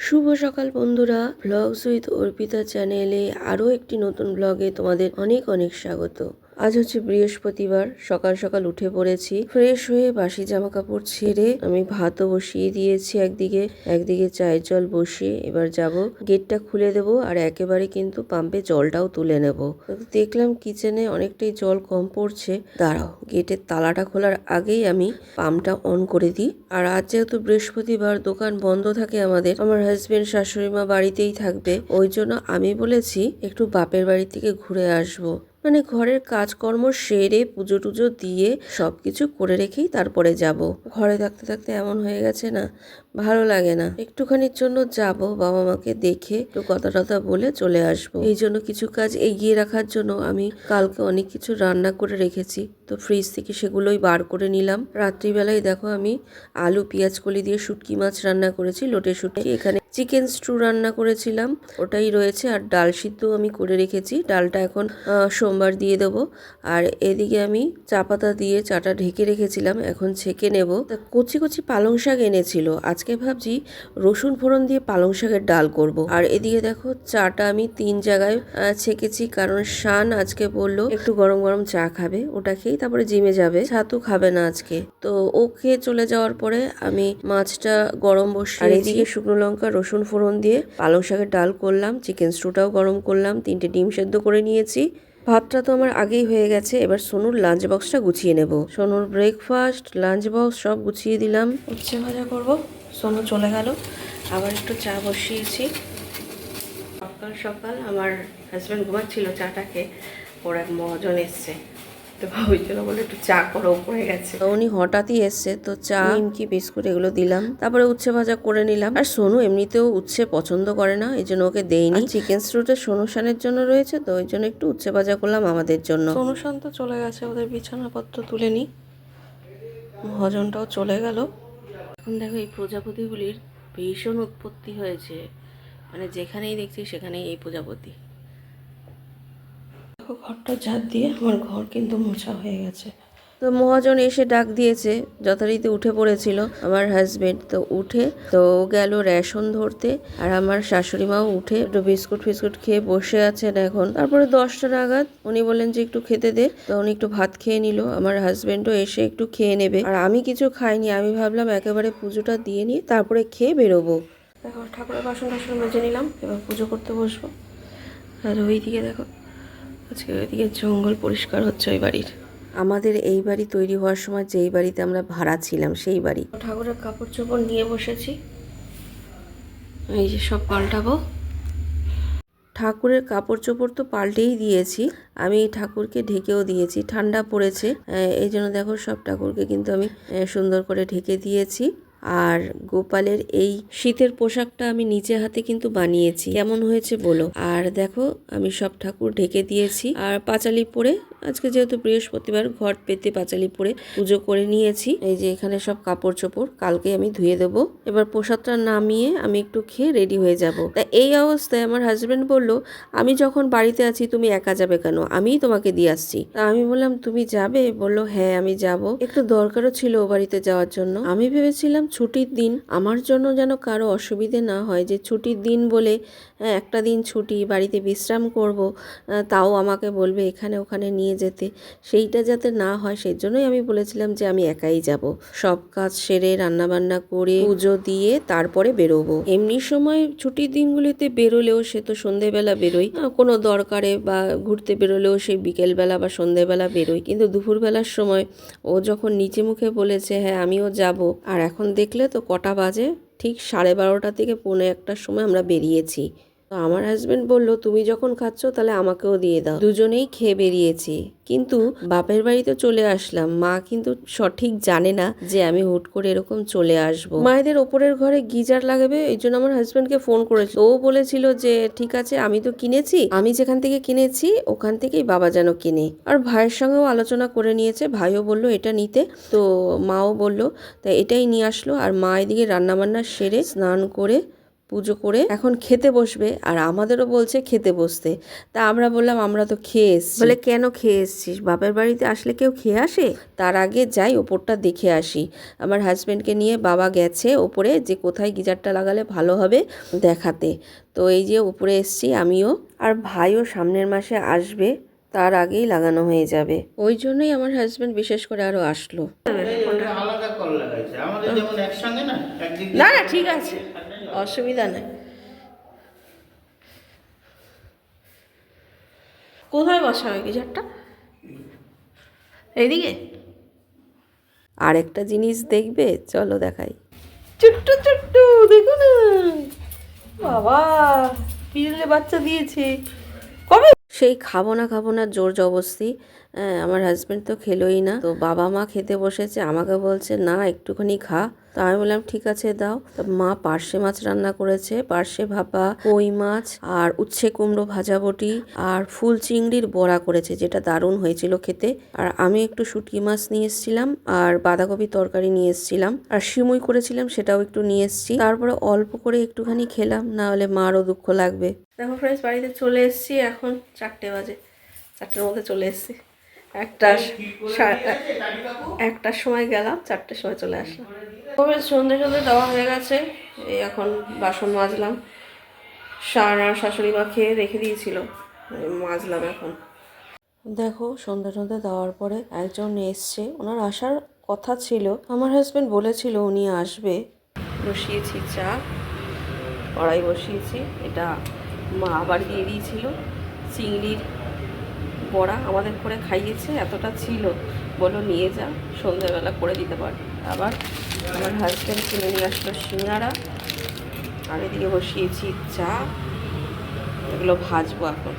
শুভ সকাল বন্ধুরা, blogs with Arpita চ্যানেলে আরও একটি নতুন ব্লগে তোমাদের অনেক অনেক স্বাগত। আজ হচ্ছে বৃহস্পতিবার, সকাল সকাল উঠে পড়েছি। ফ্রেশ হয়ে বাসি জামা কাপড় ছেড়ে আমি ভাতও বসিয়ে দিয়েছি একদিকে চায়ের জল বসিয়ে এবার যাব গেটটা খুলে দেব আর একেবারে কিন্তু পাম্পে জলটাও তুলে নেব। দেখলাম কিচেনে অনেকটাই জল কম পড়ছে, দাঁড়াও গেটের তালাটা খোলার আগেই আমি পাম্পটা অন করে দিই। আর আজ যেহেতু বৃহস্পতিবার দোকান বন্ধ থাকে আমার হাজবেন্ড শাশুড়ি মা বাড়িতেই থাকবে, ওই জন্য আমি বলেছি একটু বাপের বাড়ি থেকে ঘুরে আসবো। মানে ঘরের কাজকর্ম সেরে পুজো টুজো দিয়ে সবকিছু করে রেখেই তারপরে যাব। ঘরে থাকতে থাকতে এমন হয়ে গেছে না, ভালো লাগে না। একটুখানির জন্য যাব, বাবা মাকে দেখে একটু কথা টথা বলে চলে আসব। এই জন্য কিছু কাজ এগিয়ে রাখার জন্য আমি কালকে অনেক কিছু রান্না করে রেখেছি, তো ফ্রিজ থেকে সেগুলোই বার করে নিলাম। রাত্রিবেলায় দেখো আমি আলু পেঁয়াজ কলি দিয়ে শুটকি মাছ রান্না করেছি, লোটে শুটকি। এখানে চিকেন স্টু রান্না করেছিলাম, ওটাই রয়েছে। আর ডাল সিদ্ধ আমি করে রেখেছি, ডালটা এখন সোমবার দিয়ে দেবো। আর এদিকে আমি চা পাতা দিয়ে চাটা ঢেকে রেখেছিলাম, এখন ছেঁকে নেব। তা কচি কচি পালং শাক এনেছিল, আজকে ভাবছি রসুন ফোড়ন দিয়ে পালং শাকের ডাল করব। আর এদিকে দেখো চাটা আমি 3 জায়গায় ছেঁকেছি, কারণ শান আজকে বললো একটু গরম গরম চা খাবে, ওটা খেয়েই তারপরে জিমে যাবে, ছাতু খাবে না আজকে। তো ও খেয়ে চলে যাওয়ার পরে আমি মাছটা গরম বসিয়ে, আর এদিকে শুকনো লঙ্কা রসুন ফোড়ন দিয়ে পালং শাকের ডাল করলাম, চিকেন স্টুটাও গরম করলাম, 3টে ডিম সেদ্ধ করে নিয়েছি। ভাতটা তো আমার আগেই হয়ে গেছে, এবার সোনুর লাঞ্চ বক্সটা গুছিয়ে নেব। সোনুর ব্রেকফাস্ট লাঞ্চ বক্স সব গুছিয়ে দিলাম। উচ্ছে ভাজা করব, সোনু চলে গেল। আবার একটু চা বসিয়েছি। সকাল সকাল আমার হাজব্যান্ড ঘুমাচ্ছিল, চাটা খেয়ে ওর এক মহাজন এসছে, তো ওই জন্য বলে একটু চা করো, পড়ে গেছে। উনি হঠাৎই এসছে, তো চা নিমকি বিস্কুট এগুলো দিলাম, তারপরে উচ্ছে ভাজা করে নিলাম। আর সোনু এমনিতেও উচ্ছে পছন্দ করে না, এই জন্য ওকে দেইনি। চিকেন স্টুটা সোনু শানের জন্য রয়েছে, তো ওই জন্য একটু উচ্ছে ভাজা করলাম আমাদের জন্য। সোনু শান তো চলে গেছে, ওদের বিছানাপত্র তুলে নি, মহাজনটাও চলে গেল। এখন দেখো এই প্রজাপতিগুলির ভীষণ উৎপত্তি হয়েছে, মানে যেখানেই দেখছি সেখানেই এই প্রজাপতি। ঘরটা ঝাড় দিয়ে আমার ঘর কিন্তু মোছা হয়ে গেছে। তো মহাজন এসে ডাক দিয়েছে, যথারীতি উঠে পড়েছিল আমার হাজবেন্ড। তো উঠে তো গেল রেশন ধরতে, আর আমার শাশুড়ি মাও উঠে একটু বিস্কুট ফিস্কুট খেয়ে বসে আছেন এখন। তারপরে 10টা নাগাদ উনি বললেন যে একটু খেতে দে, তো উনি একটু ভাত খেয়ে নিল। আমার হাজবেন্ডও এসে একটু খেয়ে নেবে, আর আমি কিছু খাইনি। আমি ভাবলাম একেবারে পুজোটা দিয়ে নিয়ে তারপরে খেয়ে বেরোবো। দেখো ঠাকুরের বাসন টাসন মেজে নিলাম, এবার পুজো করতে বসবো। আর ওইদিকে দেখো আজকে ওইদিকে জঙ্গল পরিষ্কার হচ্ছে ওই বাড়ির। আমাদের এই বাড়ি তৈরি হওয়ার সময় যেই বাড়িতে আমরা ভাড়া ছিলাম সেই বাড়ি। ঠাকুরের কাপড় চোপড় নিয়ে বসেছি, এই যে সব পাল্টাবো। ঠাকুরের কাপড় চোপড় তো পাল্টেই দিয়েছি, আমি ঠাকুরকে ঢেকেও দিয়েছি, ঠান্ডা পড়েছে এই জন্য দেখো সব ঠাকুরকে কিন্তু আমি সুন্দর করে ঢেকে দিয়েছি। আর গোপালের এই শীতের পোশাকটা আমি নিজে হাতে কিন্তু বানিয়েছি, কেমন হয়েছে বলো। আর দেখো আমি সব ঠাকুর ঢেকে দিয়েছি, আর পাঁচালি পরে আজকে যেহেতু বৃহস্পতিবার ঘর পেতে পাঁচালি পরে পুজো করে নিয়েছি। এই যে এখানে সব কাপড় চোপড় কালকে আমি ধুয়ে দেবো। এবার প্রসাদটা নামিয়ে আমি একটু খেয়ে রেডি হয়ে যাব। তা এই অবস্থায় আমার হাজবেন্ড বলল, আমি যখন বাড়িতে আছি তুমি একা যাবে কেন, আমিই তোমাকে দিয়ে আসছি। তা আমি বললাম তুমি যাবে? বললো হ্যাঁ আমি যাব, একটু দরকারও ছিল ও বাড়িতে যাওয়ার জন্য। আমি ভেবেছিলাম ছুটির দিন, আমার জন্য যেন কারো অসুবিধে না হয়, যে ছুটির দিন বলে একটা দিন ছুটি, বাড়িতে বিশ্রাম করব, তাও আমাকে বলবে এখানে ওখানে নিয়ে যেতে, সেইটা যাতে না হয় সেই জন্যই আমি বলেছিলাম যে আমি একাই যাব। সব কাজ সেরে রান্নাবান্না করে পুজো দিয়ে তারপরে বেরোবো। এমনি সময় ছুটির দিনগুলিতে বেরোলেও সে তো সন্ধেবেলা বেরোই, কোনো দরকারে বা ঘুরতে বেরোলেও সেই বিকেলবেলা বা সন্ধেবেলা বেরোই, কিন্তু দুপুরবেলার সময় ও যখন নিচে মুখে বলেছে হ্যাঁ আমিও যাব, আর এখন দেখলে তো কটা বাজে, ঠিক 12:30 থেকে 1:45টার সময় আমরা বেরিয়েছি। তো আমার হাজবেন্ড বলল তুমি যখন খাচ্ছ তাহলে আমাকেও দিয়ে দাও। দুজনেই খেয়ে বেরিয়েছি, কিন্তু বাপের বাড়িতে চলে আসলাম। মা কিন্তু সঠিক জানে না যে আমি হুট করে এরকম চলে আসব। মায়েদের ওপরের ঘরে গিজার লাগাবে, এই জন্য আমার হাজবেন্ডকে ফোন করেছিল। ও বলেছিল যে ঠিক আছে আমি তো কিনেছি, আমি যেখান থেকে কিনেছি ওখান থেকেই বাবা যেন কিনে। আর ভাইয়ের সঙ্গেও আলোচনা করে নিয়েছে, ভাইও বলল এটা নিতে, তো মাও বলল, তাই এটাই নিয়ে আসলো। আর মা এদিকে রান্নাবান্না সেরে স্নান করে পুজো করে এখন খেতে বসবে, আর আমাদেরও বলছে খেতে বসতে। তা আমরা বললাম আমরা তো খেয়ে এসছি। বলে কেন খেয়ে এসছিস, বাপের বাড়িতে আসলে কেউ খেয়ে আসে? তার আগে যাই ওপরটা দেখে আসি। আমার হাজব্যান্ডকে নিয়ে বাবা গেছে ওপরে, যে কোথায় গিজারটা লাগালে ভালো হবে দেখাতে। তো এই যে উপরে এসছি আমিও, আর ভাইও সামনের মাসে আসবে, তার আগেই লাগানো হয়ে যাবে। ওই জন্যই আমার হাজব্যান্ড বিশেষ করে আরো আসলো। আলাদা কল লাগাইছে আমাদের যেমন একসঙ্গে না একদিক না না ঠিক আছে, অসুবিধা নেই। কোথায় বসাবে গিজারটা? এইদিকে। আর একটা জিনিস দেখবে, চলো দেখাই। ছোট্টু ছোট্টু দেখো না, বাবা পিরলে বাচ্চা দিয়েছে কবে। সেই খাবো না জোর জবরদস্তি। হ্যাঁ, আমার হাজব্যান্ড তো খেলোই না, তো বাবা মা খেতে বসেছে, আমাকে বলছে না একটুখানি খা। তো আমি বললাম ঠিক আছে দাও। তো মা পার্শে মাছ রান্না করেছে, পার্শে ভাপা, কই মাছ, আর উচ্ছে কুমড়ো ভাজা বটি, আর ফুল চিংড়ির বড়া করেছে, যেটা দারুণ হয়েছিল খেতে। আর আমি একটু শুটকি মাছ নিয়ে এসেছিলাম, আর বাঁধাকপি তরকারি নিয়ে এসেছিলাম, আর সিমুই করেছিলাম সেটাও একটু নিয়ে এসেছি। তারপরে অল্প করে একটুখানি খেলাম, না হলে মারও দুঃখ লাগবে। দেখো ফ্রেন্ডস, বাড়িতে চলে এসেছি, এখন 4টে বাজে, 4টের মধ্যে চলে এসেছি। একটার সময় গেলাম, 4টের সময় চলে আসলাম। তবে সন্ধে দেওয়া হয়ে গেছে, এই এখন বাসন মাজলাম। আর শাশুড়ি মা খেয়ে রেখে দিয়েছিল, মাজলাম এখন। দেখো সন্ধ্যা দেওয়ার পরে একজন এসছে, ওনার আসার কথা ছিল, আমার হাজব্যান্ড বলেছিল উনি আসবে। বসিয়েছি চা, কড়াই বসিয়েছি, এটা মা আবার দিয়ে দিয়েছিল চিংড়ির বড়া, আমাদের করে খাইয়েছে, এতটা ছিল, বলো নিয়ে যা সন্ধ্যাবেলা করে দিতে পারি। আবার আমার হাজব্যান্ড কিনে নিয়ে আসলো সিঙ্গারা, আর এদিকে বসিয়েছি চা, এগুলো ভাজবো এখন।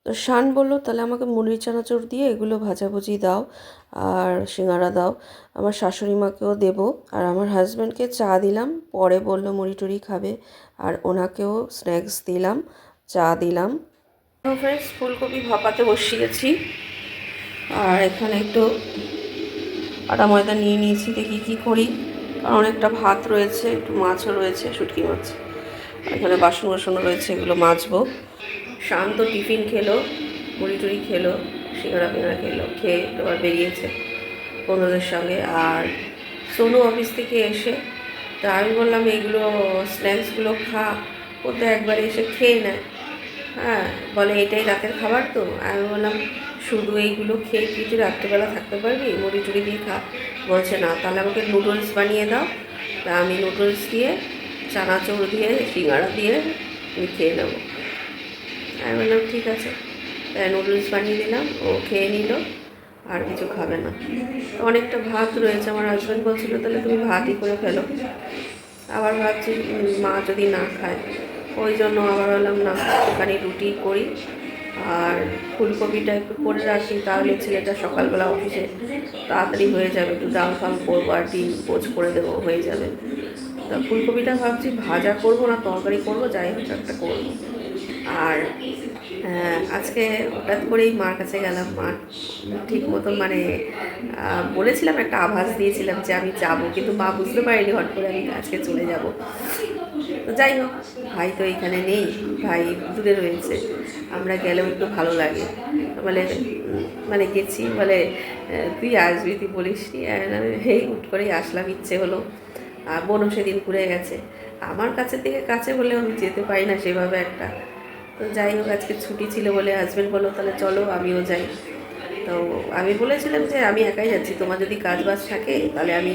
তো শান বললো তাহলে আমাকে মুড়ি চানাচুর দিয়ে এগুলো ভাজাভুজি দাও আর সিঙ্গারা দাও, আমার শাশুড়ি মাকেও দেবো, আর আমার হাজব্যান্ডকে চা দিলাম, পরে বললো মুড়ি টুড়ি খাবে, আর ওনাকেও স্ন্যাক্স দিলাম, চা দিলাম। ফ্রেন্ডস ফুলকপি ভাপাতে বসিয়েছি, আর এখানে একটু আটা ময়দা নিয়ে নিয়েছি, দেখি কী করি, কারণ অনেকটা ভাত রয়েছে, একটু মাছও রয়েছে, শুটকি মাছ, এখানে বাসনও রয়েছে, এগুলো মাজবো। শান্ত টিফিন খেলো, মুড়ি টুড়ি খেলো, সিঙ্গারা ফিঙ্গারা খেলো, খেয়ে এবার বেরিয়েছে বন্ধুদের সঙ্গে। আর সোনু অফিস থেকে এসে, তা আমি বললাম এইগুলো স্ন্যাক্সগুলো খা, ও তো একবারে এসে খেয়ে নেয়। হ্যাঁ, বলে এটাই রাতের খাবার, তো আমি বললাম শুধু এইগুলো খেয়ে কি তুই রাত্রেবেলা থাকতে পারবি, মুড়ি টুড়ি দিয়ে খা। বলছে না, তাহলে আমাকে নুডলস বানিয়ে দাও। তা আমি নুডলস দিয়ে, চানাচুর দিয়ে, সিঙ্গারা দিয়ে আমি খেয়ে নেবো। আমি বললাম ঠিক আছে, তাই নুডলস বানিয়ে দিলাম, ও খেয়ে নিল, আর কিছু খাবে না। অনেকটা ভাত রয়েছে, আমার হাজব্যান্ড বলছিল তাহলে তুমি ভাতই করে ফেলো। আবার ভাবছি মা যদি না খায়, ওই জন্য আবার বললাম না, একটুখানি রুটি করি, আর ফুলকপিটা একটু করে রাখি, তাহলে ছেলেটা সকালবেলা অফিসে তাড়াতাড়ি হয়ে যাবে, একটু ডাল ফাল করবো আর ডিম পোচ করে দেবো, হয়ে যাবে। তা ফুলকপিটা ভাবছি ভাজা করবো না তরকারি করবো, যাই হোক একটা করবো। আর আজকে হঠাৎ করেই মার কাছে গেলাম, মা ঠিক মতন মানে বলেছিলাম, একটা আভাস দিয়েছিলাম যে আমি যাবো, কিন্তু মা বুঝতে পারিনি হট করে আমি আজকে চলে যাব। তো যাই হোক, ভাই তো এইখানে নেই, ভাই দূরে রয়েছে, আমরা গেলেও একটু ভালো লাগে। বলে মানে গেছি, বলে তুই আসবি, তুই বলিস নি, এই হুট করেই আসলাম, ইচ্ছে হলো। বোনও সেদিন ঘুরে গেছে, আমার কাছে থেকে কাছে হলেও আমি যেতে পারি না সেভাবে একটা। তো যাই হোক, আজকে ছুটি ছিল বলে হাজব্যান্ড বললো তাহলে চলো আমিও যাই। তো আমি বলেছিলাম যে আমি একাই যাচ্ছি, তোমার যদি কাজ বাজ থাকে তাহলে আমি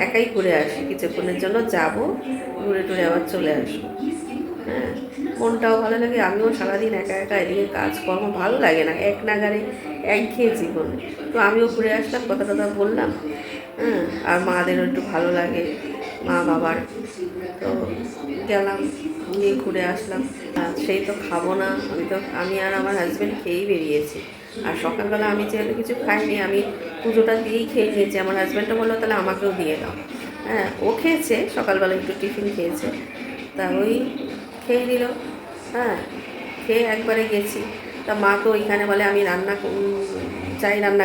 একাই ঘুরে আসি, কিছুক্ষণের জন্য যাব, ঘুরে টুরে আবার চলে আসবো। হ্যাঁ, মনটাও ভালো লাগে, আমিও সারাদিন একা একা এদিকে কাজকর্ম ভালো লাগে না, এক নাগারে একঘেয়ে জীবন। তো আমিও ঘুরে আসলাম, কথা টথা বললাম। হ্যাঁ, আর মাদেরও একটু ভালো লাগে, মা বাবার। তো গেলাম, গিয়ে ঘুরে আসলাম। সেই তো খাবো না, আমি আর আমার হাজব্যান্ড খেয়েই বেরিয়েছি। আর সকালবেলা আমি যেহেতু কিছু খাইনি, আমি পুজোটা দিয়েই খেয়ে নিয়েছি। আমার হাজব্যান্ডও বললো তাহলে আমাকেও দিয়ে দাও। হ্যাঁ, ও খেয়েছে সকালবেলা, একটু টিফিন খেয়েছে, তা ওই খেয়ে নিল। হ্যাঁ, খেয়ে একবারে গেছি। তা মা তো ওইখানে বলে আমি রান্না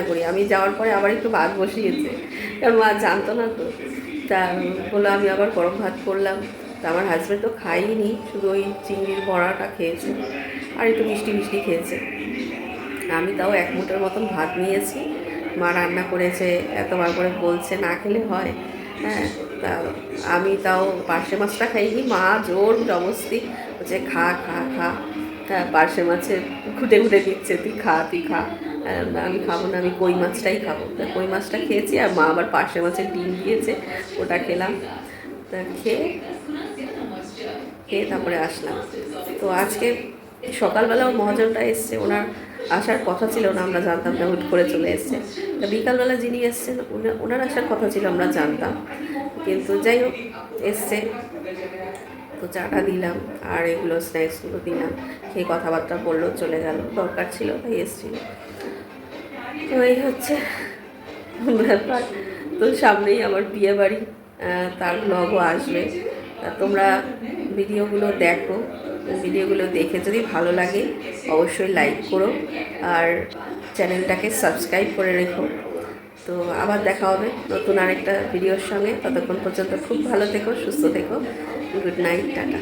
করি। আমি যাওয়ার পরে আবার একটু ভাত বসিয়েছে, কারণ মা জানতো না তো। তা বললো আমি আবার গরম ভাত করলাম, তা আমার হাজব্যান্ড তো খাইনি, শুধু ওই চিংড়ির বড়াটা খেয়েছে আর একটু মিষ্টি মিষ্টি খেয়েছে। আমি তাও 1 মুঠের মতন ভাত নিয়েছি। মা রান্না করেছে, এতবার করে বলছে না খেলে হয়। হ্যাঁ, তা আমি তাও পার্শে মাছটা খাইনি, মা জোর জবরদস্তি বলছে খা খা খা। হ্যাঁ, পার্শে মাছের খুঁটে খুঁটে দিচ্ছে, তুই খা তুই খা। আমি খাবো না, আমি কই মাছটাই খাবো। তা কই মাছটা খেয়েছি, আর মা আবার পার্শে মাছের ডিম দিয়েছে, ওটা খেলাম। তা খেয়ে তারপরে আসলাম। তো আজকে সকালবেলা ওর মহাজনটা এসছে, ওনার আসার কথা ছিল না, আমরা জানতাম না, হুট করে চলে এসছে। তা বিকালবেলা যিনি এসছেন ওনার আসার কথা ছিল, আমরা জানতাম, কিন্তু যাই হোক এসছে। তো চাটা দিলাম আর এগুলো স্ন্যাক্সগুলো দিলাম, খেয়ে কথাবার্তা বললো, চলে গেল, দরকার ছিল তাই এসছিল। তো এই হচ্ছে ব্যাপার। তো সামনেই আমার বিয়ে বাড়ি, তার ব্লগও আসবে। তোমরা ভিডিওগুলো দেখো, ভিডিওগুলো দেখে যদি ভালো লাগে অবশ্যই লাইক করো আর চ্যানেলটাকে সাবস্ক্রাইব করে রেখো। তো আবার দেখা হবে নতুন আরেকটা ভিডিওর সঙ্গে। ততক্ষণ পর্যন্ত খুব ভালো থেকো, সুস্থ থেকো। Good night, tata.